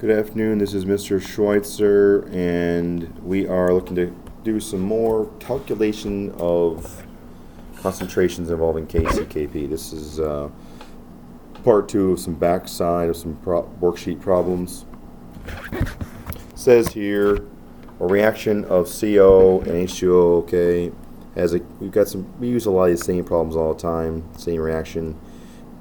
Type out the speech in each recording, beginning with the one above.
Good afternoon, this is Mr. Schweitzer, and we are looking to do some more calculation of concentrations involving KCKP. This is part 2 of some backside of some worksheet problems. It says here a reaction of CO and H2O, okay, we use a lot of these same problems all the time, same reaction.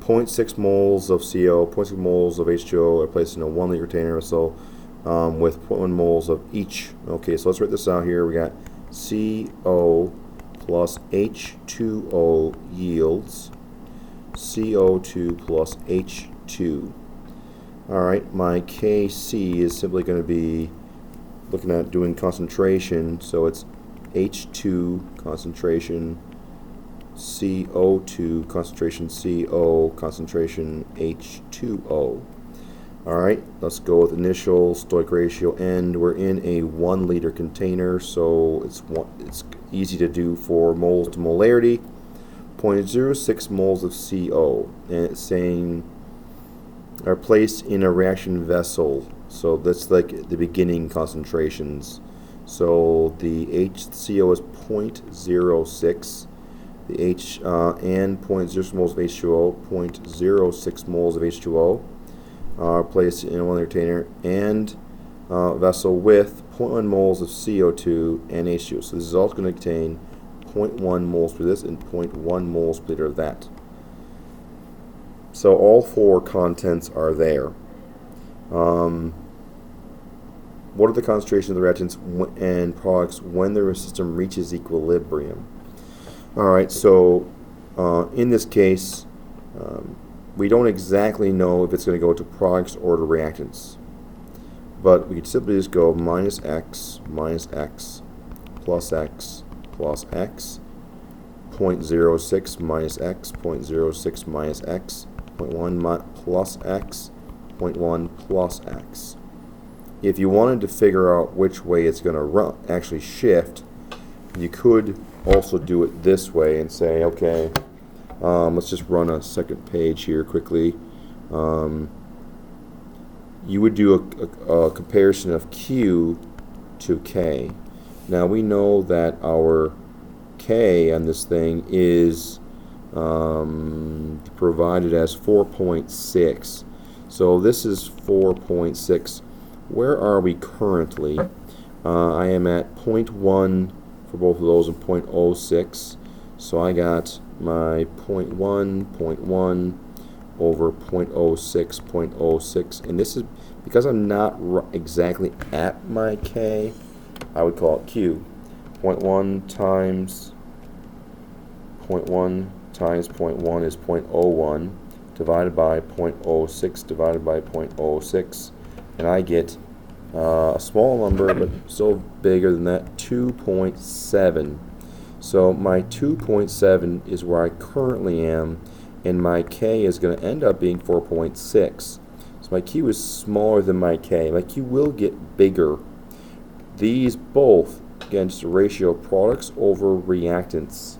0.6 moles of CO, 0.6 moles of H2O are placed in a 1 liter container with 0.1 moles of each. Okay, so let's write this out here. We got CO plus H2O yields CO2 plus H2. Alright, my KC is simply going to be looking at doing concentration, so it's H2 concentration, CO2 concentration, CO concentration, H2O. Alright, let's go with initial stoichiometric ratio end. We're in a 1 liter container, so it's easy to do for moles to molarity. 0.06 moles of CO, and it's saying are placed in a reaction vessel, so that's like the beginning concentrations. So the HCO is 0.06, the H and 0.06 moles of H2O, 0.06 moles of H2O are placed in a 1 liter container and vessel with 0.1 moles of CO2 and H2O. So this is also going to contain 0.1 moles per this and 0.1 moles per liter of that. So all 4 contents are there. What are the concentrations of the reactants and products when the system reaches equilibrium? Alright, so in this case, we don't exactly know if it's going to go to products or to reactants. But we could simply just go minus x plus x plus x, 0.06 minus x, 0.06 minus x, 0.1 plus x, 0.1 plus x. If you wanted to figure out which way it's going to actually shift, you could also do it this way and say, okay, let's just run a second page here quickly. You would do a comparison of Q to K. Now we know that our K on this thing is provided as 4.6. So this is 4.6. Where are we currently? I am at 0.1 for both of those and 0.06. So I got my 0.1 over 0.06, 0.06. And this is because I'm not exactly at my K, I would call it Q. 0.1 times 0.1 times 0.1 is 0.01 divided by 0.06 divided by 0.06. And I get a small number, but still bigger than that, 2.7. So my 2.7 is where I currently am, and my K is going to end up being 4.6. So my Q is smaller than my K. My Q will get bigger. These both, again, just a ratio of products over reactants.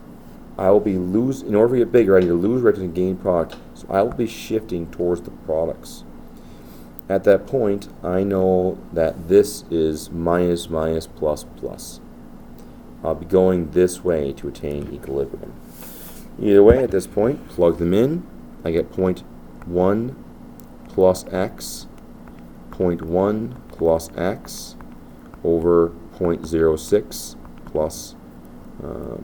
I will be in order to get bigger, I need to lose reactants and gain product. So I will be shifting towards the products. At that point, I know that this is minus, minus, plus, plus. I'll be going this way to attain equilibrium. Either way, at this point, plug them in. I get 0.1 plus x, 0.1 plus x over 0.06 plus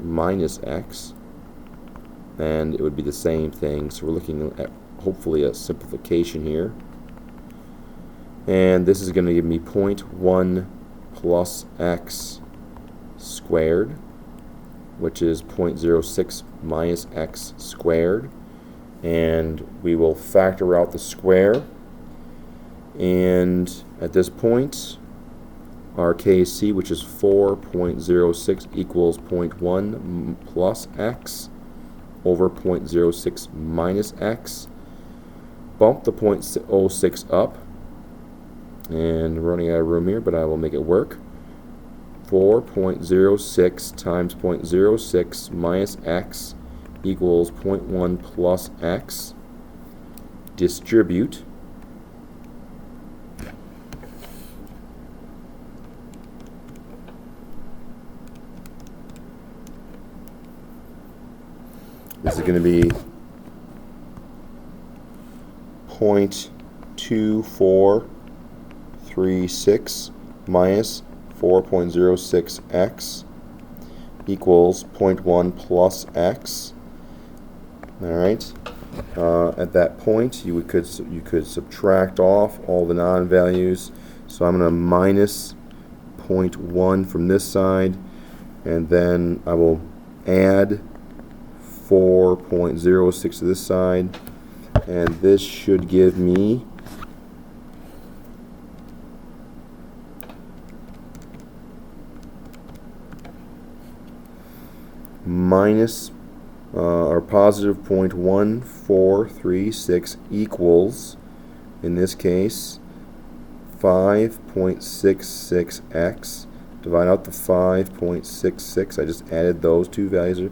minus x. And it would be the same thing. So we're looking at hopefully a simplification here. And this is going to give me 0.1 plus x squared, which is 0.06 minus x squared. And we will factor out the square. And at this point, our KC, which is 4.06, equals 0.1 plus x over 0.06 minus x. Bump the 0.06 up. And running out of room here, but I will make it work. 4.06 times 0.06 minus x equals 0.1 plus x. Distribute. is going to be 0.2436 minus 4.06x equals 0.1 plus x. All right. At that point, you could subtract off all the non-values. So I'm going to minus 0.1 from this side, and then I will add 4.06 to this side, and this should give me minus or positive 0.1436 equals, in this case, 5.66x. Divide out the 5.66. I just added those two values.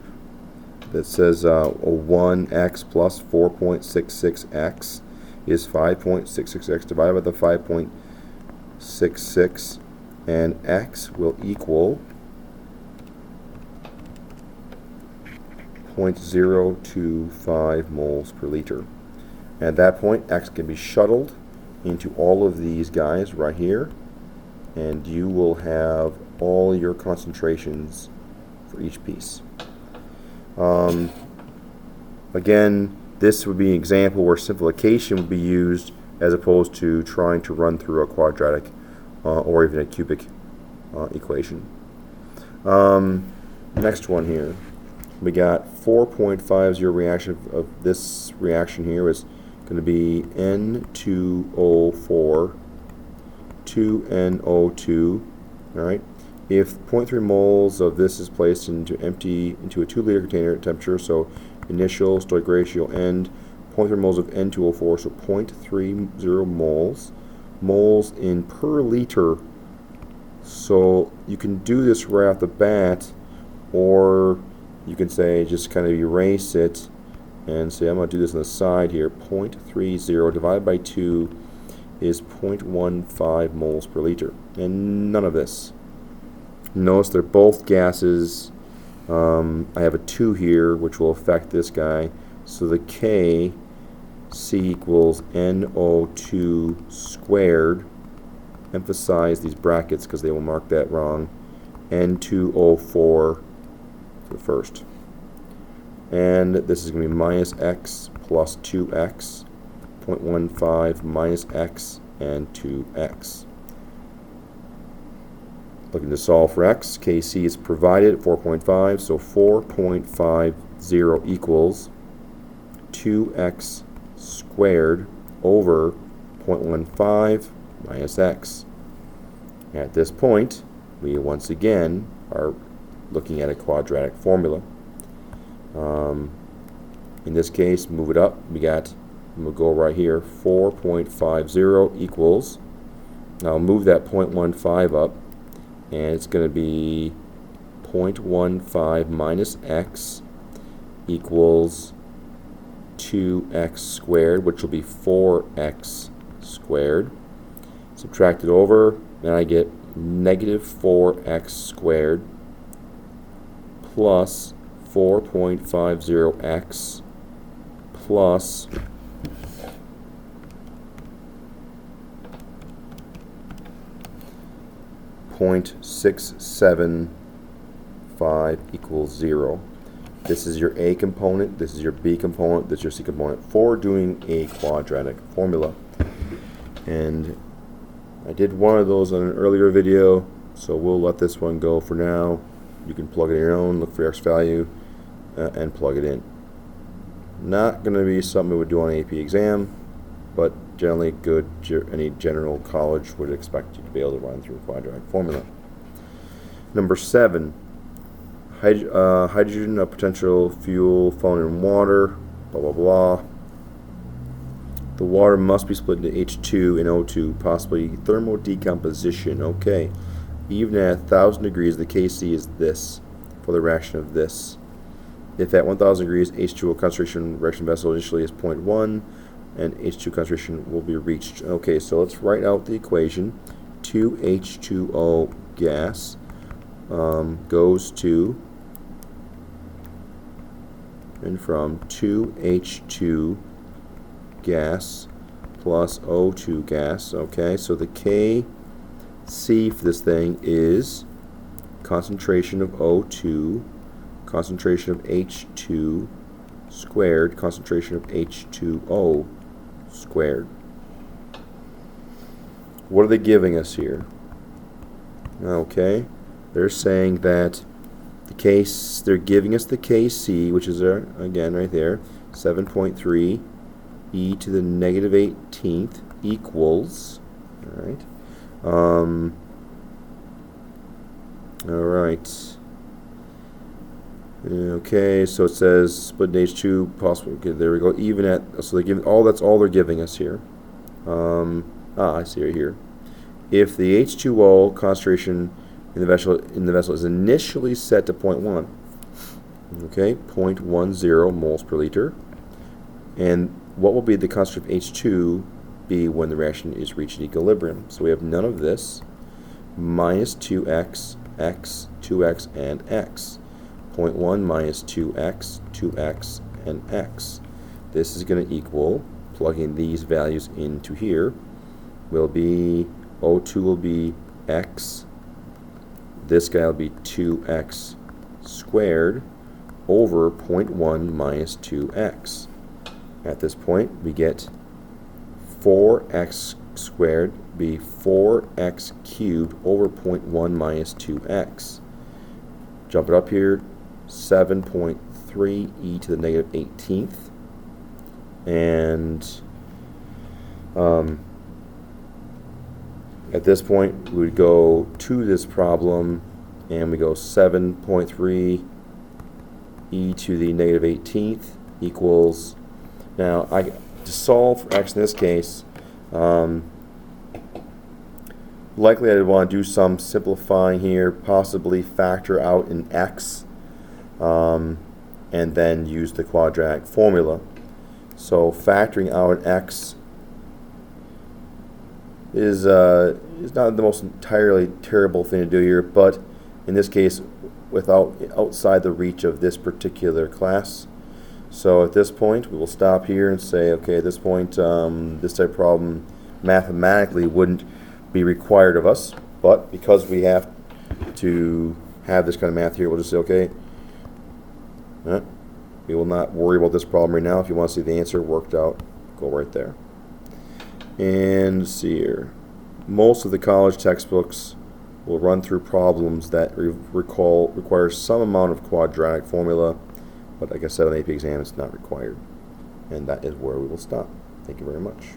That says a 1x plus 4.66x is 5.66x divided by the 5.66, and x will equal 0.025 moles per liter. At that point, x can be shuttled into all of these guys right here, and you will have all your concentrations for each piece. Again, this would be an example where simplification would be used as opposed to trying to run through a quadratic or even a cubic equation. Next one here. We got 4.50 reaction of this reaction here is going to be N2O4 2NO2. All right. If 0.3 moles of this is placed into a 2-liter container at temperature, so initial stoichiometric ratio end, 0.3 moles of N2O4, so 0.30 moles in per liter. So you can do this right off the bat, or you can say just kind of erase it and say I'm going to do this on the side here. 0.30 divided by 2 is 0.15 moles per liter, and none of this. Notice they're both gases. I have a 2 here, which will affect this guy. So the K C equals NO2 squared. Emphasize these brackets because they will mark that wrong. N2O4 for the first. And this is going to be minus x plus 2x. 0.15 minus x and 2x. Looking to solve for x, Kc is provided at 4.5, so 4.50 equals 2x squared over 0.15 minus x. At this point, we once again are looking at a quadratic formula. In this case, move it up. We'll go right here, 4.50 equals, I'll move that 0.15 up, and it's going to be 0.15 minus x equals 2x squared, which will be 4x squared. Subtract it over, and I get negative 4x squared plus 4.50x plus 0.675 equals 0. This is your A component, this is your B component, this is your C component for doing a quadratic formula. And I did one of those on an earlier video, so we'll let this one go for now. You can plug it in your own, look for your X value, and plug it in. Not going to be something we would do on an AP exam, but generally good. Any general college would expect you to be able to run through a quadratic formula. Number 7, hydrogen, a potential fuel found in water, blah blah blah. The water must be split into H2 and O2, possibly thermodecomposition. Okay, even at 1,000 degrees, the Kc is this for the reaction of this. If at 1,000 degrees, H2O concentration reaction vessel initially is 0.1, and H2 concentration will be reached. Okay, so let's write out the equation. 2H2O gas goes to and from 2H2 gas plus O2 gas. Okay, so the Kc for this thing is concentration of O2, concentration of H2 squared, concentration of H2O squared. What are they giving us here? Okay, they're saying that they're giving us the Kc, which is again right there, 7.3 e to the negative 18th equals, all right. All right. Okay, so it says split in H2 possible. Okay, there we go. Even at, so they give that's all they're giving us here. I see right here. If the H2O concentration in the vessel is initially set to 0.1, okay, 0.10 moles per liter, and what will be the concentration of H2 be when the reaction is reached equilibrium? So we have none of this, minus 2x, x, 2x, and x. 0.1 minus 2x, 2x, and x. This is going to equal, plugging these values into here, will be, O2 will be x, this guy will be 2x squared over 0.1 minus 2x. At this point, we get 4x squared be 4x cubed over 0.1 minus 2x. Jump it up here, 7.3 e to the negative 18th. And at this point, we would go to this problem, and we go 7.3 e to the negative 18th equals, now to solve for x in this case, likely I'd want to do some simplifying here, possibly factor out an x, and then use the quadratic formula. So factoring out an x is not the most entirely terrible thing to do here, but in this case, outside the reach of this particular class. So at this point, we will stop here and say, okay, at this point, this type of problem mathematically wouldn't be required of us, but because we have to have this kind of math here, we'll just say, okay, we will not worry about this problem right now. If you want to see the answer worked out, go right there. And let's see here. Most of the college textbooks will run through problems that require some amount of quadratic formula, but like I said, on the AP exam, it's not required. And that is where we will stop. Thank you very much.